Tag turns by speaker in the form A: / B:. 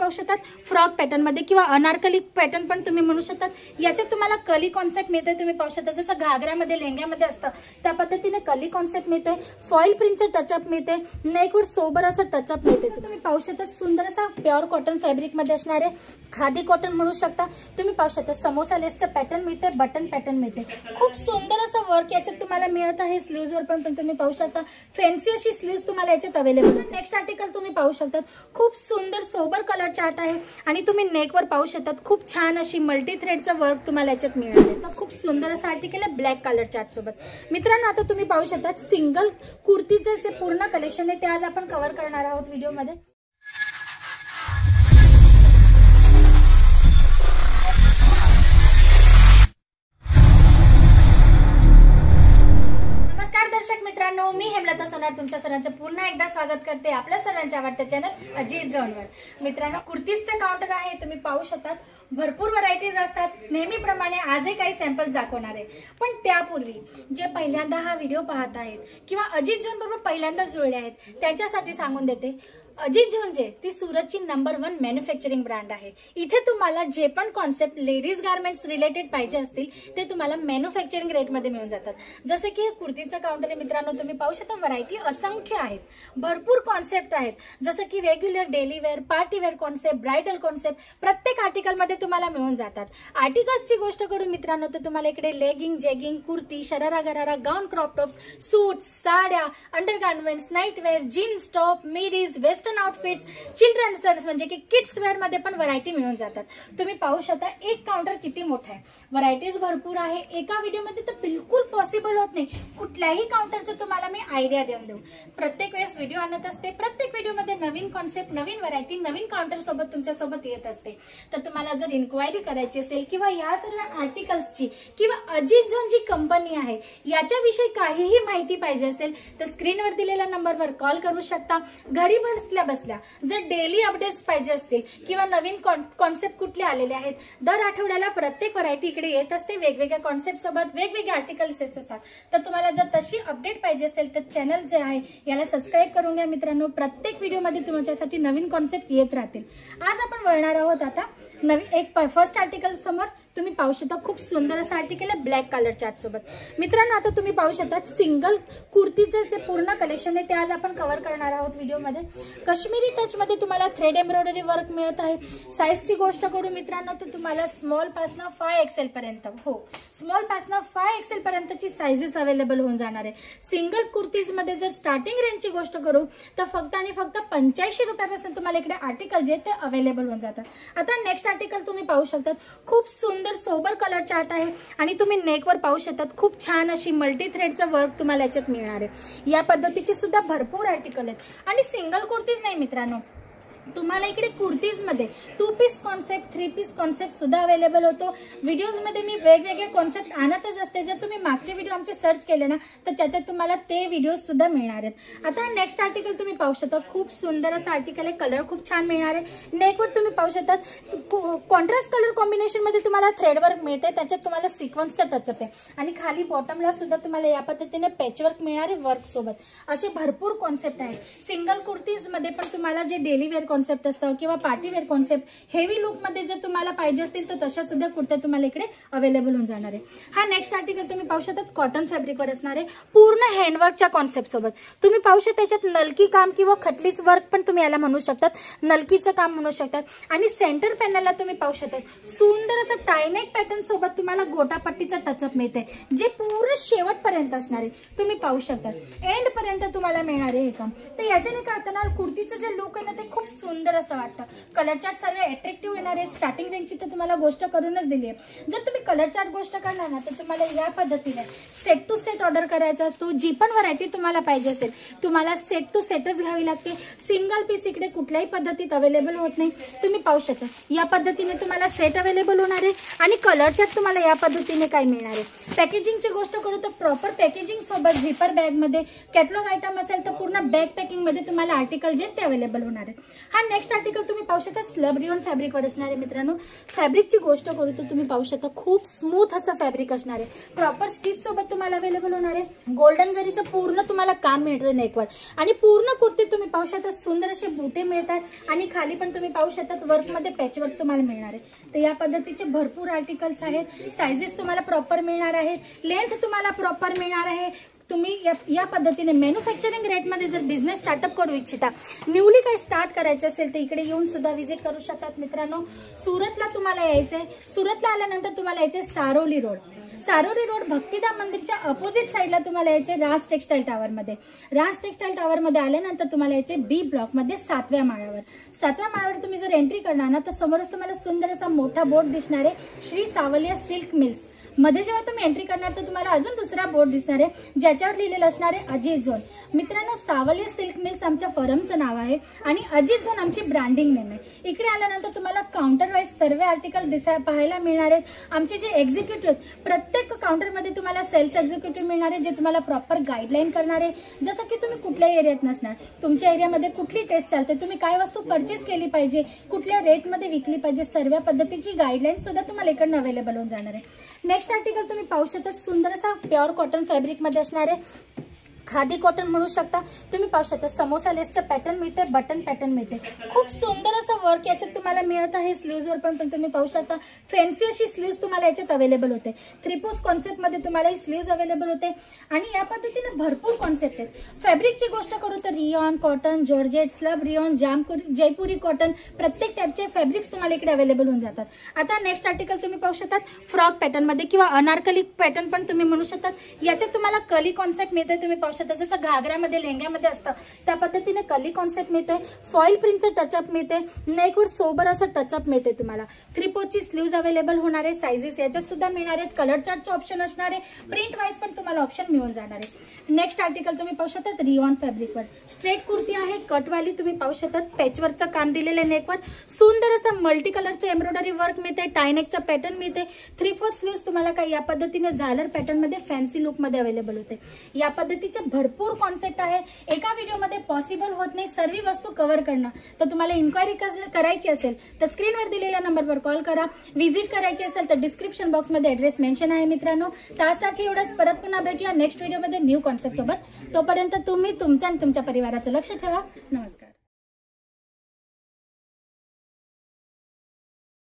A: पाहू शकतात frock pattern मध्ये किंवा अनारकली पॅटर्न पण तुम्ही म्हणू शकतात. याच्यात तुम्हाला कली कॉन्सेप्ट मिळते. तुम्ही पाहू शकता जसं घागऱ्यामध्ये लेंग्यामध्ये असतं त्या पद्धतीने कली कॉन्सेप्ट मिळते. फॉईल प्रिंटचं टचअप मिळते. नेकवर सोबर असं टचअप मिळते. तुम्ही पाहू शकता सुंदर असा प्युअर कॉटन फॅब्रिक मध्ये असणारे खादी कॉटन म्हणू शकता. तुम्ही पाहू शकता समोसा लेसचं पॅटर्न मिळते. बटन पॅटर्न मिळते. खूप सुंदर असं वर्क याच्यात तुम्हाला मिळत आहे. स्लीव्ज वर पण तुम्ही पाहू शकता फॅन्सी अशी स्लीव्ज तुम्हाला याच्यात अवेलेबल आहे. नेक्स्ट आर्टिकल तुम्ही पाहू शकता खूप सुंदर सोबर कलर चार्ट आहे आणि तुम्ही नेकवर पाहू शकता खूप छान अशी मल्टी थ्रेडचं वर्क तुम्हाला याच्यात मिळणार आहे. तर खूप सुंदर असं आर्टिकल आहे ब्लॅक कलर चार्ट सोबत. मित्रांनो आता तुम्ही पाहू शकता सिंगल कुर्तीचे जे पूर्ण कलेक्शन आहे ते आज आपण कव्हर करणार आहोत व्हिडिओमध्ये. दर्शक मित्रांनो मी हेमलता सोनार तुमच्या सर्वांचं पुन्हा एकदा स्वागत करते आपल्या सर्वांच्या आवडत्या चॅनल अजित झोनवर. मित्रांनो कुर्तीजचं काउंटर आहे. तुम्ही पाहू शकता भरपूर व्हरायटीज असतात. नेहमीप्रमाणे आजही काही सॅम्पल्स दाखवणार आहे. पण त्यापूर्वी जे पहिल्यांदा हा व्हिडिओ पाहत आहेत किंवा अजित झोन बरोबर पहिल्यांदा जुळले आहेत त्यांच्यासाठी सांगून देते अजित झोनजे ती सुरतची नंबर 1 मॅन्युफॅक्चरिंग ब्रँड आहे. इथे तुम्हाला जे पण कॉन्सेप्ट लेडीज गार्मेंट्स रिलेटेड पाहिजे असतील ते तुम्हाला मॅन्युफॅक्चरिंग रेटमध्ये मिळून जातात. जसं की कुर्तीचं काउंटर आहे मित्रांनो. तुम्ही पाहू शकता व्हरायटी असंख्य आहेत. भरपूर कॉन्सेप्ट आहेत. जसं की regular daily wear party wear concept bridal concept प्रत्येक आर्टिकलमध्ये तुम्हाला मिळून जातात. आर्टिकल्सची गोष्ट करू मित्रांनो तर तुम्हाला इकडे लेगिंग जेगिंग कुर्ती शरारा गरारा गाऊन क्रॉप टॉप्स सूट साड्या undergarments night wear jeans top midis west outfits children's म्हणजे की किड्स वेअर मध्ये पण व्हरायटी मिळून जातात. तुम्ही पाहू शकता एक काउंटर किती मोठा आहे. व्हरायटीज भरपूर आहे. एका व्हिडिओमध्ये तर बिलकुल पॉसिबल होत नाही कुठल्याही काउंटरचं तुम्हाला मी आयडिया देऊ. प्रत्येक वेळेस व्हिडिओ आणत असते. प्रत्येक व्हिडिओमध्ये नवीन कॉन्सेप्ट नवीन व्हरायटी नवीन काउंटर सोबत तुमच्यासोबत येत असते. तर तुम्हाला जर इन्क्वायरी करायची असेल किंवा या सर्व आर्टिकल्सची किंवा अजित झोन जी कंपनी आहे याच्याविषयी काहीही माहिती पाहिजे असेल तर स्क्रीनवर दिलेल्या नंबरवर कॉल करू शकता. घरी बसल्या जर डेली अपडेट्स पाहिजे असतील किंवा नवीन कॉन्सेप्ट कुठले आलेले आहेत दर आठवड्याला प्रत्येक व्हरायटी इकडे येत असते. वेगवेगळ्या कॉन्सेप्ट सोबत वेगवेगळे आर्टिकल्स येत असतात. तर तुम्हाला जर तशी अपडेट पाहिजे असेल तर चॅनल जे आहे याला सबस्क्राईब करून घ्या मित्रांनो. प्रत्येक व्हिडिओमध्ये तुमच्यासाठी नवीन कॉन्सेप्ट येत राहतील. आज आपण वळणार आहोत आता नवीन एक फर्स्ट आर्टिकल समोर. तुम्ही पाहू शकता खूप सुंदर असं आर्टिकल आहे ब्लॅक कलर चार्ट सोबत. मित्रांनो आता तुम्ही पाहू शकता सिंगल कुर्तीचं जे पूर्ण कलेक्शन आहे ते आज आपण कव्हर करणार आहोत व्हिडिओमध्ये. काश्मीरी टच मध्ये तुम्हाला थ्रेड एम्ब्रॉयडरी वर्क मिळत आहे. साईजची गोष्ट करू मित्रांनो तर तुम्हाला स्मॉल पासून 5XL पर्यंत स्मॉल पासून 5XL पर्यंतची साईजेस अवेलेबल होऊन जाणार आहे. सिंगल कुर्तीज मध्ये जर स्टार्टिंग रेंजची गोष्ट करू तर फक्त आणि फक्त 85 रुपयापासून तुम्हाला इकडे आर्टिकल जे ते अवेलेबल होऊन जातात. आता नेक्स्ट आर्टिकल तुम्ही पाहू शकता खूप सुंदर सोबर कलर चार्ट आहे आणि तुम्ही नेकवर पाहू शकता खूप छान अशी मल्टी थ्रेडचं वर्क तुम्हाला याच्यात मिळणार आहे. या पद्धतीचे सुद्धा भरपूर आर्टिकल आहेत आणि सिंगल कुर्तीज नाही मित्रांनो तुम्हाला इकडे कुर्तीज मध्ये 2 पीस कॉन्सेप्ट 3 पीस कॉन्सेप्ट सुद्धा अवेलेबल होतो. व्हिडिओज मध्ये मी वेगवेगळे कॉन्सेप्ट आणतच असते. जर तुम्ही मागचे व्हिडिओ आमचे सर्च केले ना तर त्याच्यात तुम्हाला ते व्हिडिओज सुद्धा मिळणार आहेत. आता नेक्स्ट आर्टिकल तुम्ही पाहू शकता खूप सुंदर असं आर्टिकल आहे. कलर खूप छान मिळणार आहे. नेकवर तुम्ही पाहू शकता कॉन्ट्रास्ट कलर कॉम्बिनेशन मध्ये तुम्हाला थ्रेड वर्क मिळते. त्याच्यात तुम्हाला सिक्वेन्सचा टचअप आहे आणि खाली बॉटमला सुद्धा तुम्हाला या पद्धतीने पॅचवर्क मिळणार आहे वर्क सोबत. असे भरपूर कॉन्सेप्ट आहेत. सिंगल कुर्तीज मध्ये पण तुम्हाला जे डेली वेअर कॉन्सेप्ट असतं किंवा party wear concept heavy look मध्ये जर तुम्हाला पाहिजे असतील तर तशा सुद्धा कुर्त्या तुम्हाला इकडे अवेलेबल होऊन जाणार आहे. हा नेक्स्ट आर्टिकल तुम्ही पाहू शकता कॉटन फॅब्रिकवर असणार आहे पूर्ण हँडवर्कच्या कॉन्सेप्ट सोबत. तुम्ही पाहू शकता त्याच्यात नलकी काम किंवा खटलीच वर्क पण तुम्ही याला म्हणू शकतात. नलकीचं काम म्हणू शकतात आणि सेंटर पॅनलला तुम्ही पाहू शकता सुंदर असं टायनेक पॅटर्न सोबत तुम्हाला गोटापट्टीचा टचअप मिळते जे पूर्ण शेवटपर्यंत असणार आहे. तुम्ही पाहू शकता एंड पर्यंत तुम्हाला मिळणार आहे हे काम. तर याच्याने काय होतं कुर्तीचं जे लुक आहे ना ते खूप सुंदर असं वाटतं. कलर चार्ट सर्व अट्रॅक्टिव्ह येणार आहे. स्टार्टिंग रेंजची तर तुम्हाला गोष्ट करूनच दिली आहे. जर तुम्ही कलर चार्ट गोष्ट करणार ना तर तुम्हाला या पद्धतीने सेट टू सेट ऑर्डर करायचा असतो. जी पण व्हरायटी तुम्हाला पाहिजे असेल तुम्हाला सेट टू सेटच घ्यावी लागते. सिंगल पीस इकडे कुठल्याही पद्धतीत अवेलेबल होत नाही. तुम्ही पाहू शकता या पद्धतीने तुम्हाला सेट अवेलेबल होणार आहे आणि कलर चार्ट तुम्हाला या पद्धतीने काय मिळणार आहे. पॅकेजिंगची गोष्ट करू तर प्रॉपर पॅकेजिंग सोबत झिपर बॅग मध्ये कॅटलॉग आयटम असेल तर पूर्ण बॅग पॅकिंग मध्ये तुम्हाला आर्टिकल जे ते अवेलेबल होणार आहे. हा नेक्स्ट आर्टिकल तुम्ही पाहू शकता स्लब रिओन फॅब्रिक वर असणार आहे मित्रांनो. फॅब्रिकची गोष्ट करू तर तुम्ही पाहू शकता खूप स्मूथ असं फॅब्रिक असणार आहे. प्रॉपर स्टिच सोबत तुम्हाला अवेलेबल होणार आहे. गोल्डन जरीचं पूर्ण तुम्हाला काम मिळतं नेकवर आणि पूर्ण कुर्ती तुम्ही पाहू शकता सुंदर असे बुटे मिळतात आणि खाली पण तुम्ही पाहू शकता वर्क मध्ये पॅचवर्क तुम्हाला मिळणार आहे. तर या पद्धतीचे भरपूर आर्टिकल्स आहेत. सायझेस तुम्हाला प्रॉपर मिळणार आहेत. लेंथ तुम्हाला प्रॉपर मिळणार आहे. तुम्ही या पद्धतीने मॅन्युफॅक्चरिंग रेटमध्ये जर बिझनेस स्टार्टअप करू इच्छिता, न्यूली काही स्टार्ट करायचं असेल तर इकडे येऊन सुद्धा व्हिजिट करू शकतात मित्रांनो. सुरतला तुम्हाला यायचंय. सुरतला आल्यानंतर तुम्हाला यायचंय सारोली रोड. सारोली रोड भक्तिधाम मंदिरच्या अपोजिट साईडला तुम्हाला यायचे राज टेक्सटाईल टावर मध्ये. राज टेक्सटाईल टावर मध्ये आल्यानंतर तुम्हाला यायचे बी ब्लॉक मध्ये 7व्या माळ्यावर. 7व्या माळ्यावर तुम्ही जर एंट्री करणार ना तर समोरच तुम्हाला सुंदर असा मोठा बोर्ड दिसणार आहे श्री सावलिया सिल्क मिल्स. मध्ये जेव्हा तुम्ही एंट्री करणार तर तुम्हाला अजून दुसरा बोर्ड दिसणार आहे ज्याच्यावर लिहिलेलं असणार आहे अजित झोन. मित्रांनो सावलिया सिल्क मिल्स आमच्या फर्मचं नाव आहे आणि अजित झोन आमची ब्रँडिंग नेम आहे. इकडे आल्यानंतर तुम्हाला काउंटर वाईज सर्व आर्टिकल पाहायला मिळणार आहेत. आमचे जे एक्झिक्युटिव्ह प्रत्येक काउंटरमध्ये तुम्हाला सेल्स एक्झिक्युटिव्ह मिळणार आहे जे तुम्हाला प्रॉपर गाईडलाईन करणार आहे. जसं की तुम्ही कुठल्या एरियात नसणार, तुमच्या एरियामध्ये कुठली टेस्ट चालते, तुम्ही काय वस्तू परचेस केली पाहिजे, कुठल्या रेटमध्ये विकली पाहिजे, सर्व पद्धतीची गाईडलाईन सुद्धा तुम्हाला इकडनं अवेलेबल होऊन जाणार आहे. नेक्स्ट आर्टिकल तुम्ही पाहू शकता सुंदर असा प्युअर कॉटन फॅब्रिक मध्ये असणार आहे. खादी कॉटन म्हणू शकता. तुम्ही पाहू शकता समोसा लेसचं पॅटर्न मिळते, बटन पॅटर्न मिळते. खूप सुंदर असं वर्क याच्यात तुम्हाला मिळत आहे. स्लीव्हजवर पण तुम्ही पाहू शकता फॅन्सी अशी स्लीव्स तुम्हाला याच्यात अवेलेबल होते. 3/4 कॉन्सेप्ट मध्ये तुम्हाला ही स्लीव्स अवेलेबल होते आणि या पद्धतीने भरपूर कॉन्सेप्ट आहेत. फॅब्रिकची गोष्ट करू तर rayon, cotton, georgette, slub rayon, Jaipuri cotton प्रत्येक टाईपचे फॅब्रिक्स तुम्हाला इकडे अवेलेबल होऊन जातात. आता नेक्स्ट आर्टिकल तुम्ही पाहू शकता फ्रॉक पॅटर्न मध्ये किंवा अनारकली पॅटर्न पण तुम्ही म्हणू शकता. याच्यात तुम्हाला कली कॉन्सेप्ट मिळते. तुम्ही पाहू जसं घागऱ्यामध्ये लेंग्यामध्ये असतं त्या पद्धतीने कली कॉन्सेप्ट मिळते. फॉईल प्रिंटचं टचअप मिळते. नेकवर सोबर असं टचअप मिळते. तुम्हाला 3/4 ची स्लीव्ज अवेलेबल होणार आहे. सायझेस याच्यात सुद्धा मिळणार आहेत. कलर चार्टचे ऑप्शन असणार आहे. प्रिंट वाईज पण तुम्हाला ऑप्शन मिळून जाणार आहे. नेक्स्ट आर्टिकल तुम्ही पाहू शकता रिओन फॅब्रिकवर स्ट्रेट कुर्ती आहे. कटवाली तुम्ही पाहू शकता पॅचवर्कचं काम दिलेलं आहे. नेकवर सुंदर असं मल्टी कलरचं एम्ब्रॉयडरी वर्क मिळते. टायनेकचं पॅटर्न मिळते. 3/4 स्लीव्ज तुम्हाला काही या पद्धतीने झालर पॅटर्न मध्ये फॅन्सी लुक मध्ये अवेलेबल होते. या पद्धतीचे भरपूर कॉन्सेप्ट आहे. एका व्हिडिओमध्ये पॉसिबल होत नाही सर्व वस्तू कव्हर करणं. तर तुम्हाला इन्क्वायरी करायची असेल तर स्क्रीनवर दिलेल्या नंबरवर कॉल करा. व्हिजिट करायची असेल तर डिस्क्रिप्शन बॉक्समध्ये ऍड्रेस मेन्शन आहे मित्रांनो. त्यासाठी एवढंच. परत पुन्हा भेटूया नेक्स्ट व्हिडिओमध्ये न्यू कॉन्सेप्ट सोबत. तोपर्यंत तुम्ही तुमचं आणि तुमच्या परिवाराचं लक्ष ठेवा. नमस्कार.